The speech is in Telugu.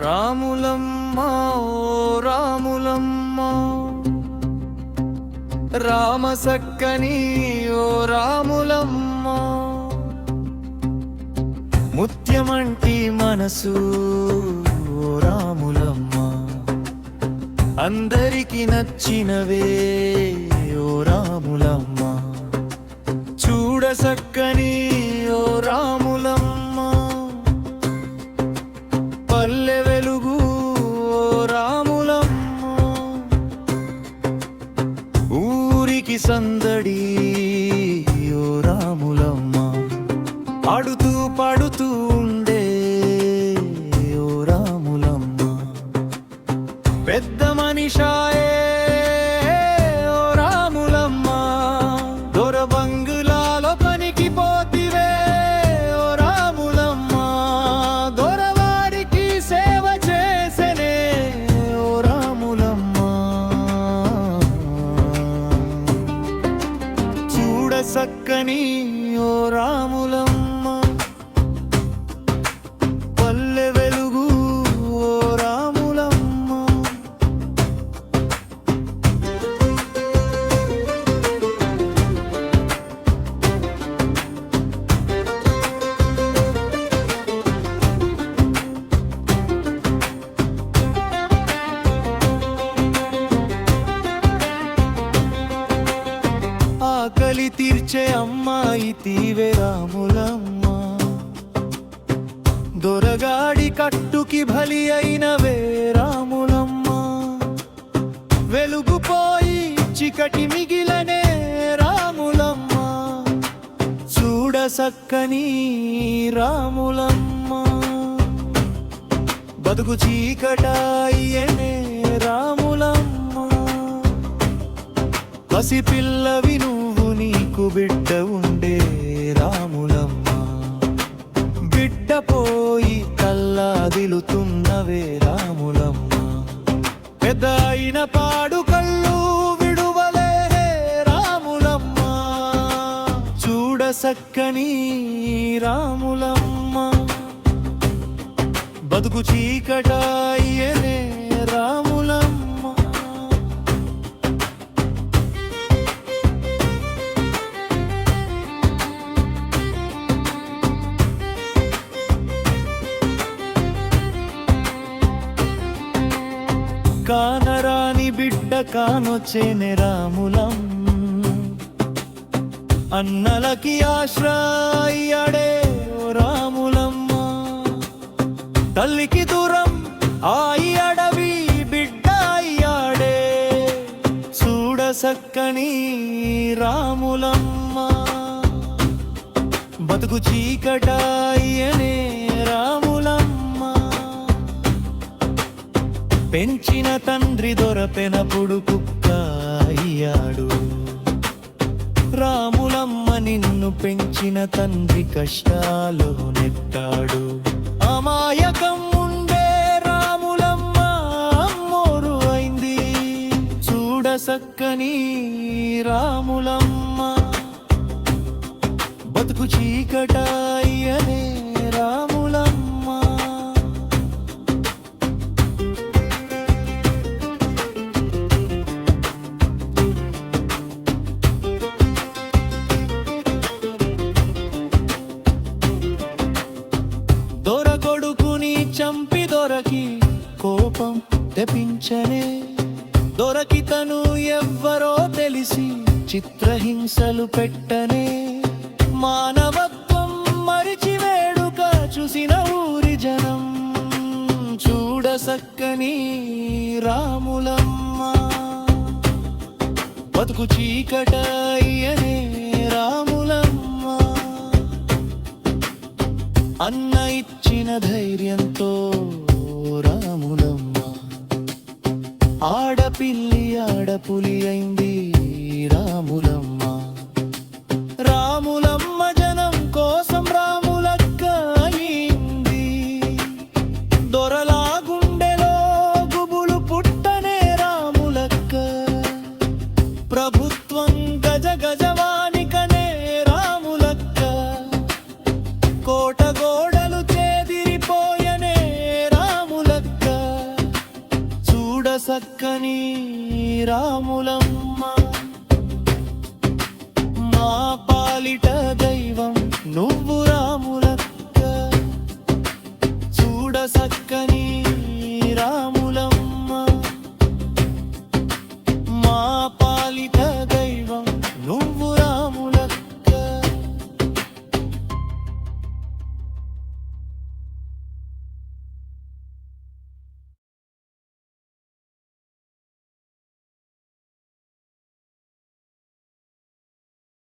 రాములమ్మ ఓ రాములమ్మ రామసక్కని ఓ రాములమ్మ ముత్యమంటి మనసు ఓ రాములమ్మ అందరికి నచ్చినవే ఓ రాములమ్మ చూడసక్కని ఓ రాములమ్మ పల్లె వెలుగు ఓ రాములమ్మ ఊరికి సందడి ఓ రాములమ్మ ఆడుతూ పాడుతూ ఉండే ఓ రాములమ్మ పెద్ద మనిషాయే ఓ రాములమ్మ దొర బంగులాలో పనికి పోతివే ఓ రాములమ్మ దొరవారికి సేవ చేసెనే ఓ రాములమ్మ చూడ సక్కని ఓ రాములమ్మ పల్లె వెలుగు ఓ రాములమ్మ ఆకలి తీర్చే అమ్మాయి తీవే రాములమ్మ దొరగాడి కట్టుకి బలి అయినవే రాములమ్మ వెలుగుపోయి చికటి మిగిలనే రాములమ్మ చూడ సక్కని రాములమ్మ బతుకు చీకటాయనే రాములమ్మ పసి పిల్లవి నువ్వు నీకు బిడ్డ ఉండే రాములమ్మ బిడ్డ పోయి కల్లాదిలుతున్నవే రాములమ్మ పెద్ద అయిన పాడు కళ్ళు విడువలే రాములమ్మ చూడ సక్కని రాములమ్మ బతుకు చీకటాయనే రాములమ్మ కానరాని బిడ్డ కానొచ్చేనే రాములం అన్నలకి ఆశ్రయాడే ఓ రాములమ్మ తల్లికి దూరం ఆయి అడవి బిడ్డ అయ్యాడే చూడ సక్కని రాములమ్మ బతుకు చీకటాయనే రాములమ్మ పెంచిన తండ్రి దొరపెనప్పుడు కుక్క అయ్యాడు రాములమ్మ నిన్ను పెంచిన తండ్రి కష్టాలు నెట్టాడు అమాయకం ఉండే రాములమ్మ అమ్మోరు అయింది చూడ సక్కని రాములమ్మ బతుకు చీకటాయనే రాములమ్మ చంపి దొరకి కోపం తెపించనే దొరకి తను ఎవ్వరో తెలిసి చిత్రహింసలు పెట్టనే మానవత్వం మరిచి వేడుక చూసిన ఊరి జనం చూడ సక్కని రాములమ్మ బతుకు చీకటాయనే రాములమ్మ అన్న ఇచ్చిన ధైర్యంతో రాములమ్మ ఆడపిల్లి ఆడపులి అయింది రాములమ్మ రాములమ్మ జనం కోసం రాములక్క అయింది దొరలా గుండెలో గుబులు పుట్టనే రాములక్క ప్రభుత్వం గజ గజవానికనే రాములక్క కోట గోడలు చేదిరిపోయనే రాములక్క చల్లని రాములమ్మ, మా పాలిట దైవం నువ్వు రాములక్క. చూడ